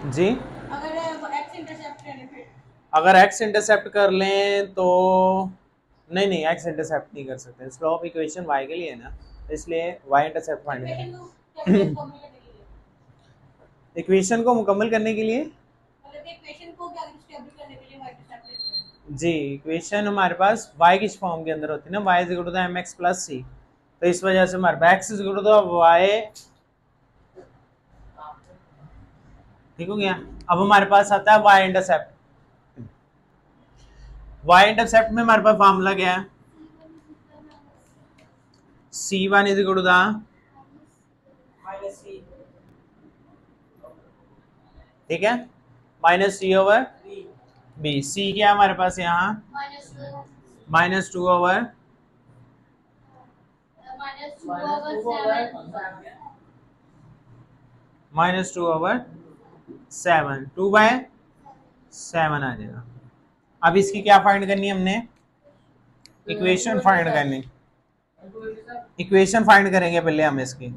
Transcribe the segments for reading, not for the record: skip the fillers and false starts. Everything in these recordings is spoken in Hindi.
जी अगर एक्स इंटरसेप्ट कर लें तो नहीं नहीं, एक्स इंटरसेप्ट नहीं कर सकते, स्लोप इक्वेशन वाई के लिए है ना, इसलिए वाई इंटरसेप्ट फाइंड करें। इक्वेशन को मुकम्मल करने के लिए जी, इक्वेशन हमारे पास y किस फॉर्म के अंदर होती है ना, y is equal to M X plus C, तो इस वजह से हमारे पास x is equal to Y, ठीक हो गया। अब हमारे पास आता है y इंटरसेप्ट। y इंटरसेप्ट में हमारे पास फार्मूला क्या है, c1 is equal to the, ठीक है, माइनस सी ओवर बी। सी क्या है हमारे पास यहाँ, -2 ओवर -7, 2/7 आ जाएगा। अब इसकी क्या फाइंड करनी है हमने, इक्वेशन फाइंड करनी, इक्वेशन फाइंड करेंगे पहले हम इसकी।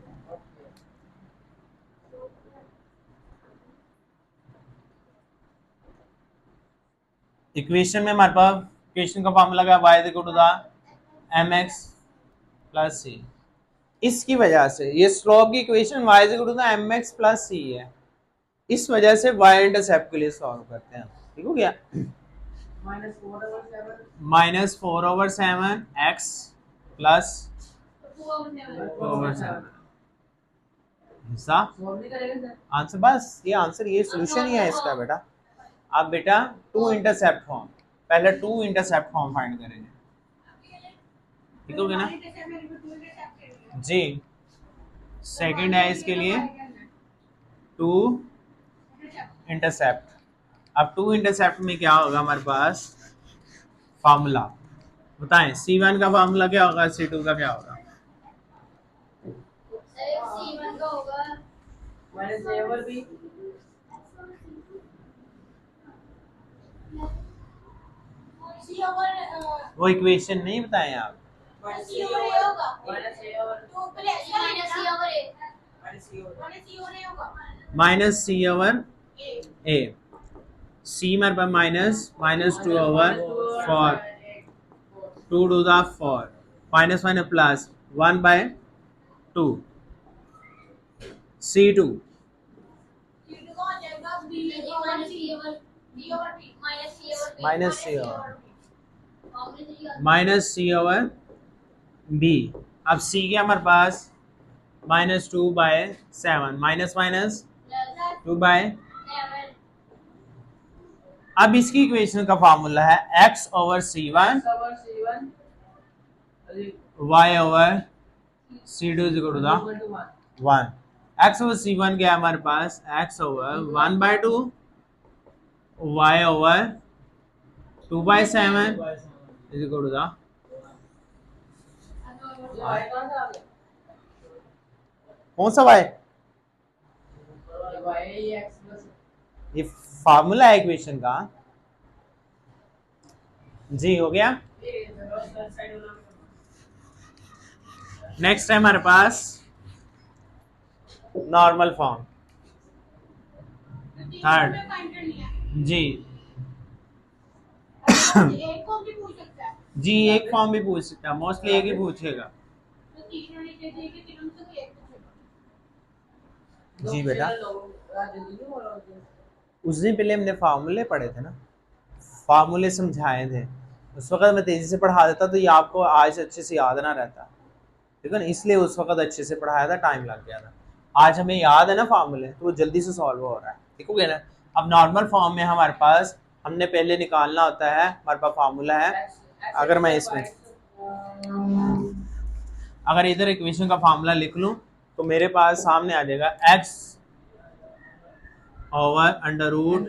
इक्वेशन में हमारे पास इक्वेशन का फॉर्मूला क्या, y is equal to the mx plus C. इसकी वजह से ये स्लोप की equation y is equal to the mx plus C है, इस वजह से y इंटरसेप्ट के लिए सॉल्व करते हैं, ठीक हो गया। -4/7 x प्लस 2/7 हिस्सा आंसर, बस ये आंसर, ये सोल्यूशन ही है इसका बेटा। अब बेटा टू इंटरसेप्ट फॉर्म, पहले टू इंटरसेप्ट फॉर्म फाइंड करेंगे, ठीक हो गया ना जी। सेकंड है इसके लिए टू इंटरसेप्ट। अब टू इंटरसेप्ट में क्या होगा हमारे पास फार्मूला, बताएं, C1 का फार्मूला क्या होगा, C2 का क्या होगा। C1 का होगा वो इक्वेशन नहीं बताएं आप, -C/A, C मेरे पास -2/4, 2 to the 4, minus plus 1/2, C2 -C/B। अब C क्या हमारे पास -2/7, -2/, अब इसकी इक्वेशन का फार्मूला है x/C1 y/C2 is equal to the 1। x/C1 क्या है हमारे पास, x/1/2 y/2/7 is equal to the, कौन सा y, ये फार्मूला है इक्वेशन का जी, हो गया। नेक्स्ट है हमारे पास नॉर्मल फॉर्म, थर्ड जी जी, एक फॉर्म भी पूछ सकता है, मोस्टली एक ही पूछेगा जी बेटा। उस दिन पहले हमने फार्मूले पढ़े थे ना, फार्मूले समझाए थे, उस वक्त मैं तेजी से पढ़ा देता तो ये आपको आज अच्छे से याद ना रहता, ठीक है ना, इसलिए उस वक्त अच्छे से पढ़ाया था, टाइम लग गया था। आज हमें याद है ना फार्मूले, तो वो जल्दी से सॉल्व हो रहा है, ठीक हो गया ना। अब नॉर्मल फॉर्म में हमारे पास हमने पहले निकालना होता है, हमारे पास फार्मूला है, अगर मैं इसमें अगर इधर इक्वेशन का फार्मूला लिख लूं तो मेरे पास सामने आ जाएगा x ओवर अंडर रूट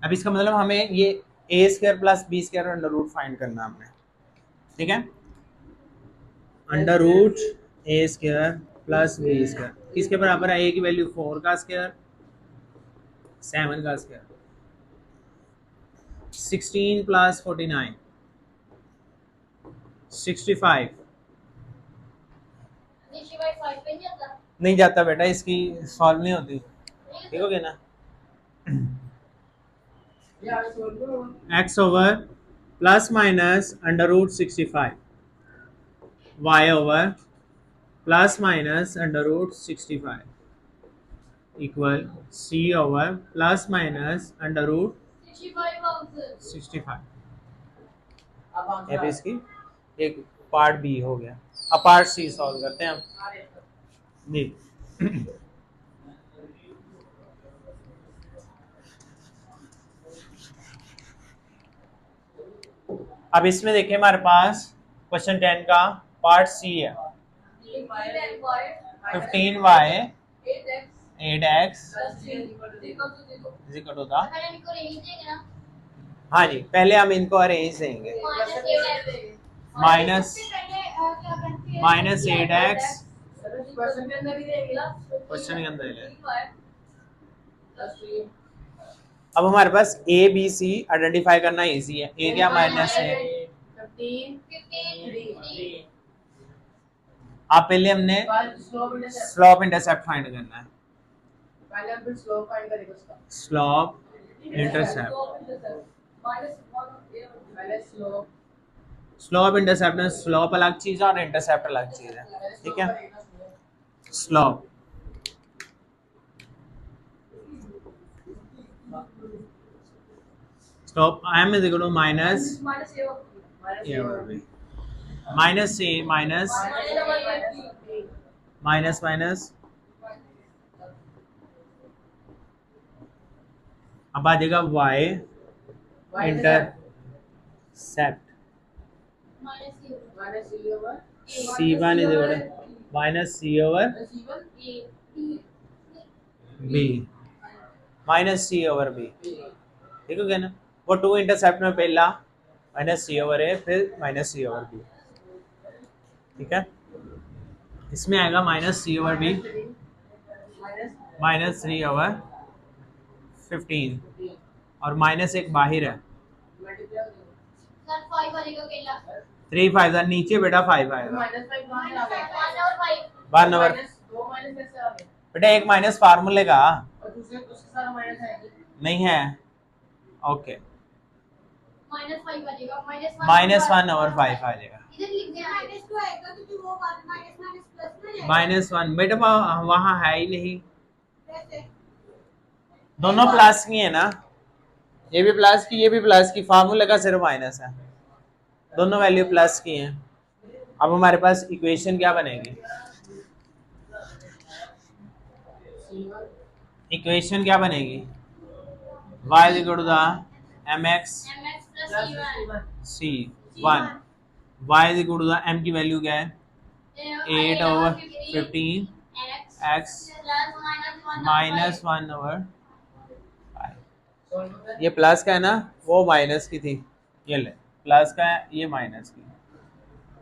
अब इसका मतलब हमें ये a square plus b square under root find करना हमने, ठीक है, under root a square plus b square. किसके बराबर है? ए की वैल्यू 4 का स्क्वायर 7 का स्क्वायर 16 प्लस 49 65 नीचे वाइट 5 पे नहीं आता नहीं जाता बेटा, इसकी सॉल्व नहीं होती। ठीक हो गया ना? X over plus minus under root 65 y over plus minus under root 65 equal c over plus minus under root 65। ये भी इसकी एक पार्ट बी हो गया। अब पार्ट सी सॉल्व करते हैं हम। जी अब इसमें देखिए हमारे पास क्वेश्चन 10 का पार्ट सी है 15y 8x इक्वल टू था। मैंने इनको रेंज देंगे ना हाँ जी, पहले हम इनको अरेंज देंगे। माइनस माइनस 8x क्वेश्चन के अंदर है। अब हमारे पास ए बी सी आइडेंटिफाई करना इजी है। ए क्या माइनस है, आप पहले हमने स्लोप इंटरसेप्ट फाइंड करना है। स्लोप इंटरसेप्ट, स्लोप इंटरसेप्ट में स्लोप अलग चीज है और इंटरसेप्ट अलग चीज है। ठीक है, slope slope m is equal to minus a over b minus a minus minus minus अब आ जाएगा y intercept c1 is equal to minus c over b minus c over b। ठीक हो गया ना? वो टू इंटरसेप्ट में पहला माइनस सी ओवर ए फिर माइनस सी ओवर बी। ठीक है, इसमें आएगा minus C over B minus 3 over 15 और माइनस एक बाहर है सर 5 बनेगा केला 3 5 नीचे बेटा 5 आएगा 1 और 5 1 ओवर बेटा एक माइनस फार्मूले का नहीं है। ओके -5 बनेगा माइनस 1 ओवर 5 आ जाएगा। इधर लिख दे -2 आएगा क्योंकि वो बात माइनस माइनस प्लस में है माइनस 1 बेटा वहाँ है ही नहीं, कैसे दोनों प्लस की है ना, ये भी प्लस की ये भी प्लस की, फार्मूले का सिर्फ माइनस है, दोनों वैल्यू प्लस की हैं। अब हमारे पास इक्वेशन क्या बनेगी? इक्वेशन क्या बनेगी? y is equal to the mx mx plus c1 y is equal to the m की वैल्यू क्या है 8 over 15 x minus 1 over 5। ये प्लस का है ना, वो माइनस की थी, ये ले प्लस का है, ये माइनस की,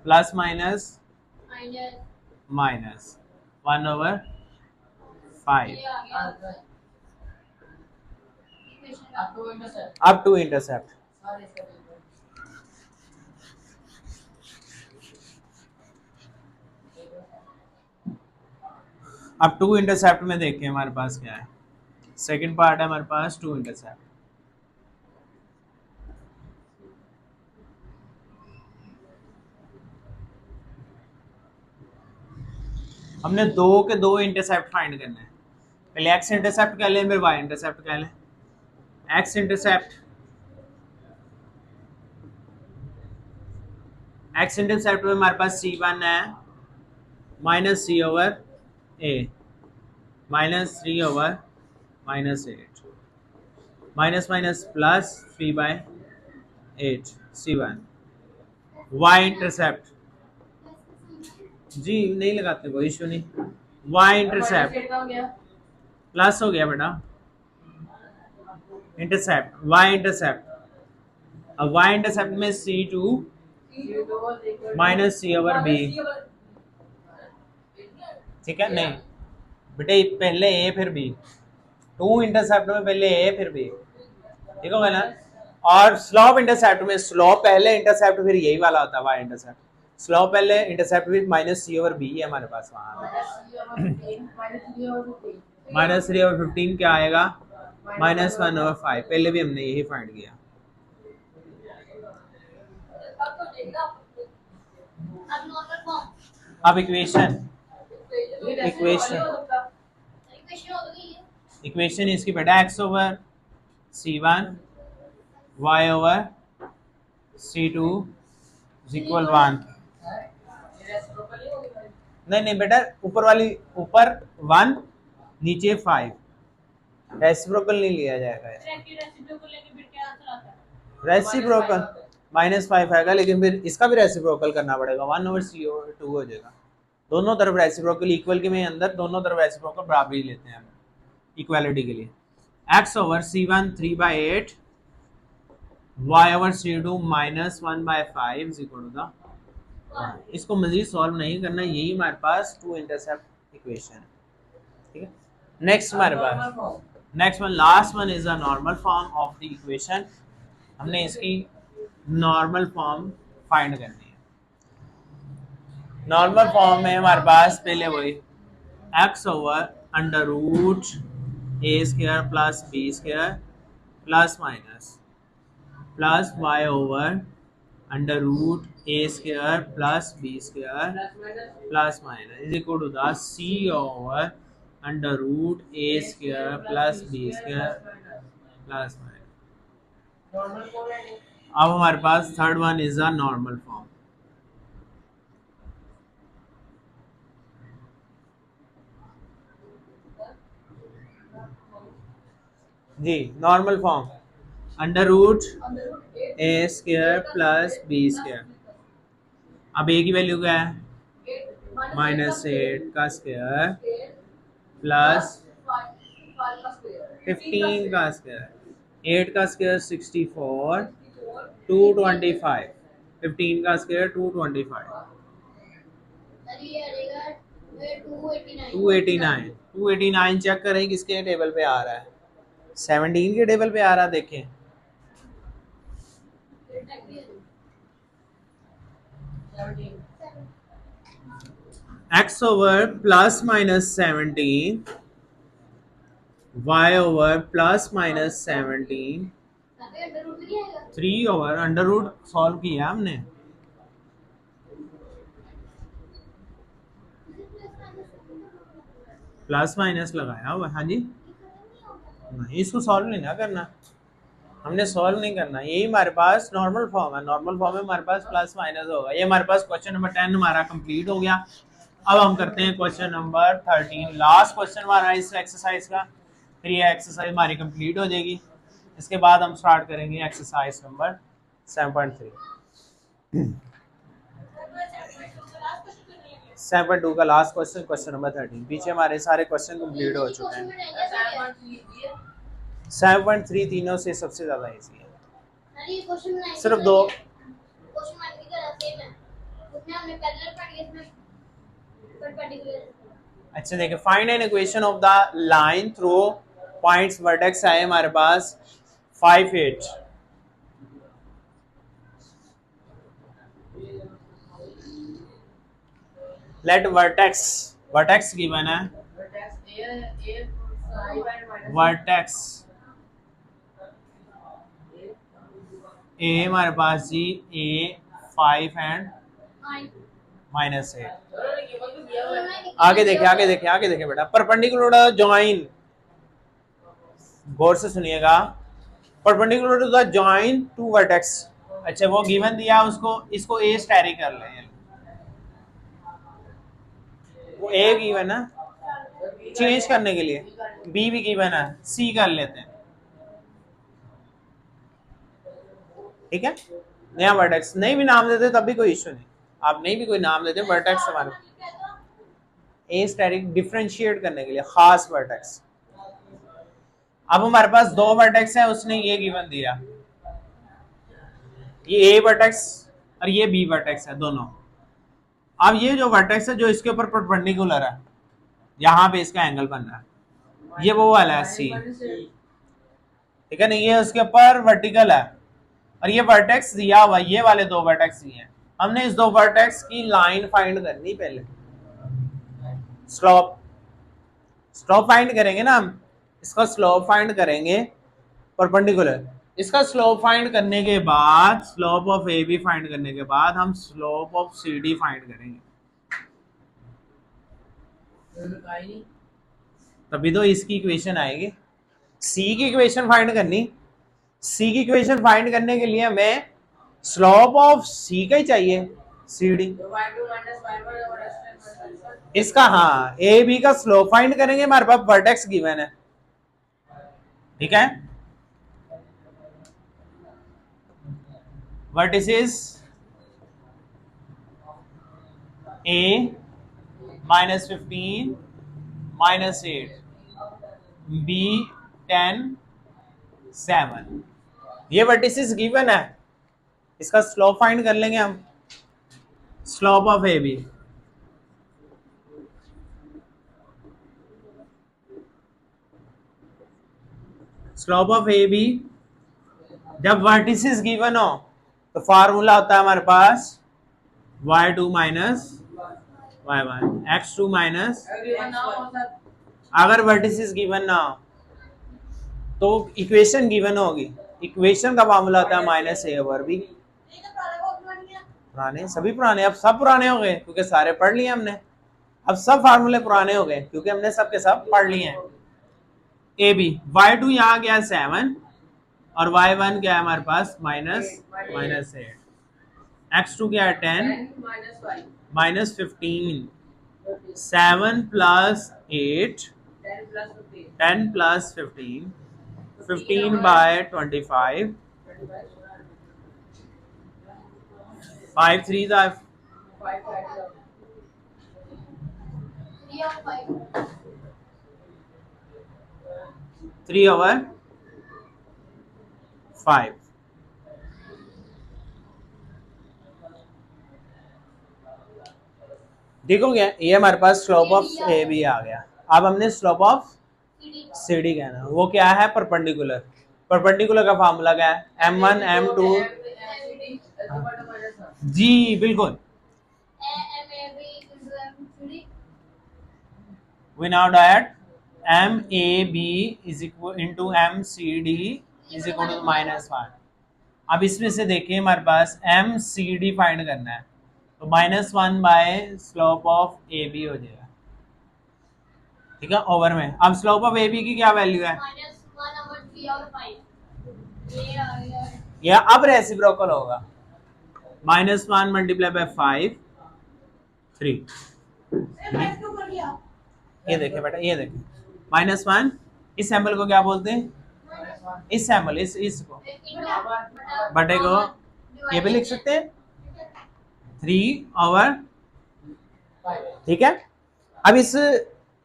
प्लस माइनस माइनस 1 over 5 अब टू इंटरसेप्ट। अब टू इंटरसेप्ट में देखें हमारे पास क्या है। सेकंड पार्ट है हमारे पास टू इंटरसेप्ट। हमने दो के दो इंटरसेप्ट फाइंड करने हैं। पहले एक्स इंटरसेप्ट कह लें, फिर वाई इंटरसेप्ट कह लें। एक्स इंटरसेप्ट में हमारे पास c1 है minus C over A minus 3 over minus 8 minus minus plus 3/8 c1। Y intercept जी नहीं लगाते, कोई इशू नहीं। वाई इंटरसेप्ट प्लस हो गया बेटा, इंटरसेप्ट वाई इंटरसेप्ट। अब वाई इंटरसेप्ट में c2 minus C over B. ठीक है, नहीं बेटे पहले ए फिर बी, टू इंटरसेप्ट में पहले ए फिर बी, ठीक होगा ना। और स्लोप इंटरसेप्ट में स्लोप पहले इंटरसेप्ट फिर यही वाला होता है वाई इंटरसेप्ट, स्लोप पहले इंटरसेप्ट फिर माइनस सी ओवर बी है हमारे पास वहाँ। माइनस 3/15 क्या आएगा, -1/5, पहले भी हमने यही फाइंड किया। अब नॉर्मल फॉर्म, अब इक्वेशन इक्वेशन हो गई है। इक्वेशन इसकी बेटा x over c1 y over c2 equal 1। नहीं बेटा, ऊपर वाली ऊपर 1 नीचे 5, रेसिप्रोकल नहीं लिया जाएगा। रेसिप्रोकल -5 आएगा, लेकिन फिर इसका भी रेसिप्रोकल करना पड़ेगा, 1/c/2 हो जाएगा। दोनों तरफ रेसिप्रोकल इक्वल के में अंदर दोनों तरफ रेसिप्रोकल बराबर ही लेते हैं हम इक्वालिटी के लिए। x over c1 3/8 y over c2 -1/5 is equal to the, इसको मजीद सॉल्व नहीं करना, यही हमारे पास टू इंटरसेप्ट इक्वेशन है, ठीक है। नेक्स्ट हमारे पास next one, last one is a normal form of the equation. हमने इसकी नॉर्मल फॉर्म फाइंड करनी है। नॉर्मल फॉर्म में हमारे पास पहले वही x over under root A square plus B square plus minus plus y over under root A square plus B square plus minus is equal to the c over under root A square plus B square plus minus. अब हमारे पास third one is a normal form. जी normal form under root A square plus B square. अब ए की वैल्यू क्या है, -8 का स्क्वायर प्लस 15 का स्क्वायर, 8 का स्क्वायर 64, 225, 15 का स्क्वायर 225, 289। 289 चेक करें किसके टेबल पे आ रहा है, 17 के टेबल पे आ रहा है, देखें। x over plus minus 17 y over plus minus 17 3 over under root solve किया हमने, प्लस माइनस लगाया हुआ। हाँ जी, नहीं इसको सॉल्व नहीं ना करना, हमने सॉल्व नहीं करना, यही हमारे पास नॉर्मल फॉर्म है। नॉर्मल फॉर्म में हमारे पास प्लस माइनस होगा। ये हमारे पास क्वेश्चन नंबर 10 हमारा कंप्लीट हो गया। अब हम करते हैं क्वेश्चन नंबर 13, लास्ट क्वेश्चन हमारा इस एक्सरसाइज का, फिर ये एक्सरसाइज हमारी कंप्लीट हो जाएगी। इसके बाद हम स्टार्ट करेंगे एक्सरसाइज नंबर 7.3। 7.2 का लास्ट क्वेश्चन, क्वेश्चन नंबर 13। पीछे हमारे सारे क्वेश्चन कंप्लीट हो चुके हैं। 7.3 तीनों से सबसे ज्यादा इजी है, सिर्फ दो। अच्छा देखिए, find an equation of the line through points vertex है हमारे पास 5, 8। लेट वर्टेक्स गिवन है, वर्टेक्स ए हमारे पास जी A5 एंड -8। आगे देखिए बेटा, परपेंडिकुलर जॉइन, गौर से सुनिएगा, perpendicular to the join to vertex. अच्छा वो गिवन दिया, उसको इसको ए स्टैरी कर लें, वो ए गिवन है, चेंज करने के लिए बी भी गिवन है, सी कर लेते हैं, ठीक है। नया वर्टेक्स नहीं भी नाम देते तब भी कोई इश्यू नहीं, आप नहीं भी कोई नाम देते, वर्टेक्स हमारे ए स्टैटिक डिफरेंशिएट करने के लिए खास वर्टेक्स। अब हमारे पास दो वर्टेक्स है, उसने ये गिवन दिया, ये ए वर्टेक्स और ये बी वर्टेक्स है दोनों। अब ये जो वर्टेक्स है जो इसके ऊपर परपेंडिकुलर है, यहाँ पे इसका एंगल बन रहा है, ये वो वाला है सी, ठीक है ना, ये उसके ऊपर वर्टिकल है और ये वर्टेक्स दिया हुआ, ये वाले दो वर्टेक्स दिए हैं। हमने इस दो वर्टेक्स की लाइन फाइंड करनी पहले, स्लोप स्लोप फाइंड करेंगे ना हम, इसका स्लोप फाइंड करेंगे परपेंडिकुलर, इसका स्लोप फाइंड करने के बाद, slope of A B find करने के बाद हम slope of C D find करेंगे, तभी तो इसकी इक्वेशन आएगी। सी की इक्वेशन फाइंड करनी, सी की इक्वेशन फाइंड करने के लिए हमें स्लोप ऑफ सी का ही चाहिए, सी डी इसका, हाँ ए बी का स्लोप फाइंड करेंगे, हमारे पास वर्टेक्स गिवन है, ठीक है, वर्टिसेस ए -15 -8 बी 10 7, ये वर्टिसेस गिवन है, इसका स्लोप फाइंड कर लेंगे हम, slope of A B, slope of A B जब वर्टिसेस गिवन हो तो फार्मूला होता है हमारे पास y2 minus y1, x2 minus, अगर वर्टिसेस गिवन ना हो तो इक्वेशन गिवन होगी, इक्वेशन का फार्मूला होता है -a/b। पुराने सभी पुराने, अब सब पुराने हो गए क्योंकि सारे पढ़ लिए हमने, अब सब फार्मूले पुराने हो गए क्योंकि हमने सब के सब पढ़ लिए हैं। ए बी, y2 यहाँ गया 7 और y1 क्या है हमारे पास -8, x2 क्या है 10 -15, 7 + 8 10 + 15 15/25, 5 3 are 3/5, देखोगे ये हमारे पास स्लोप ऑफ ए बी आ गया। अब हमने स्लोप ऑफ सी डी कहना, वो क्या है परपेंडिकुलर, परपेंडिकुलर का फार्मूला क्या है m1 m2, जी बिल्कुल, we now that MAB is equal into MCD is equal to -1। अब इसमें से देखिए हमारे पास MCD फाइंड करना है तो -1 स्लोप ऑफ AB हो जाएगा, ठीक है, ओवर में। अब स्लोप ऑफ AB की क्या वैल्यू है, यह अब रेसिप्रोकल होगा, -1 × 5 3, ये देखिए बेटा, ये देखिए -1, इस सैंपल को क्या बोलते हैं, इस सैंपल इसको बटे को ये भी लिख सकते हैं 3/5, ठीक है। अब इस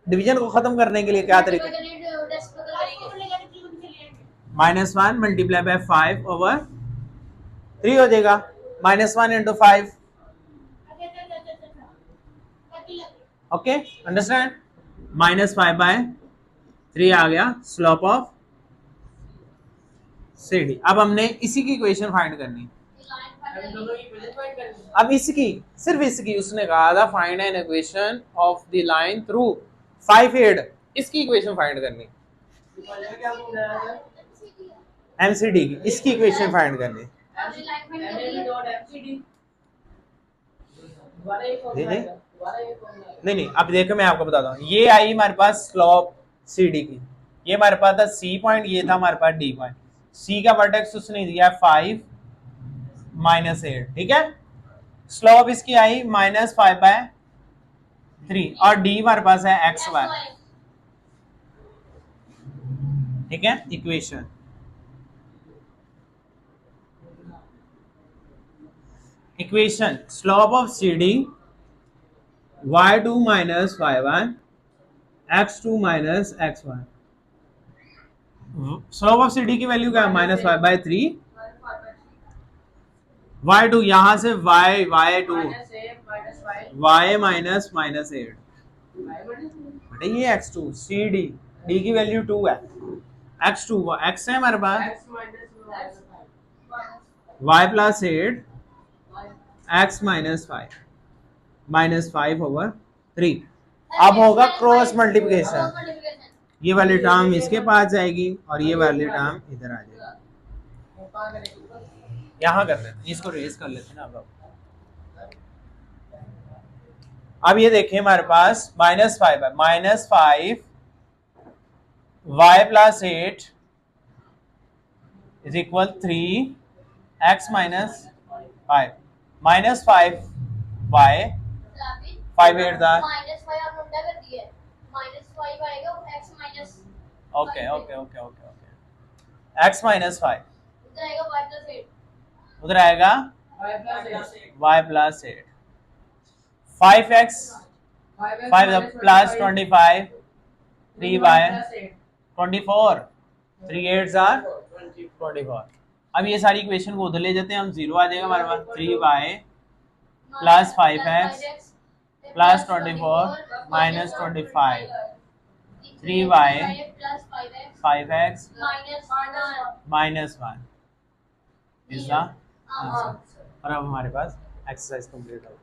डिवीजन को खत्म करने के लिए क्या तरीका, -1 × 5/3 हो जाएगा, -1 × 5, ओके अंडरस्टैंड, -5/3 आ गया स्लोप ऑफ सी डी। अब हमने इसी की इक्वेशन फाइंड करनी, अब इसकी, सिर्फ इसकी, उसने कहा था find an equation of the line through 5 8, इसकी इक्वेशन फाइंड करनी, एमसीडी की, इसकी इक्वेशन फाइंड करनी, नहीं अब देखो मैं आपको बताता हूँ, ये आई हमारे पास स्लोप सी डी की, ये हमारे पास था सी पॉइंट, ये था हमारे पास डी पॉइंट, सी का वर्टेक्स उसने दिया 5 -8, ठीक है, स्लोप इसकी आई -5/3 और डी हमारे पास है xy, ठीक है, equation slope of C D y2 - y1 x2 - x1, slope of C D की वैल्यू क्या है -5/3, y2 यहां से y y2 y -8, बेटा ये x2 सी डी, डी की वैल्यू 2 है, x2 x है हमारे पास, x minus y plus 8 x minus 5 minus 5 over 3। अब होगा क्रॉस मल्टीप्लिकेशन, ये वाली टर्म इसके पास जाएगी और ये वाली टर्म इधर आ जाएगी। यहाँ कर लेते हैं, इसको रेज कर लेते हैं ना। अब ये देखिए हमारे पास -5 है, -5 y plus 8 is equal 3 x minus 5, -5 y 5 8 था। -5 आप उल्टा कर दिया है, -5 आएगा और x minus okay okay okay okay okay, x minus 5 उधर आएगा y plus 8, उधर आएगा y plus 8, 5x 5 plus 25 3y 24 3 8 are 24। अब ये सारी इक्वेशन को उधर ले जाते हैं हम, 0 आ जाएगा हमारे पास, 3y plus 5x plus 24 minus 25 3y plus 5x minus minus 1 is the answer. और अब हमारे पास एक्सरसाइज कंप्लीट हो गई।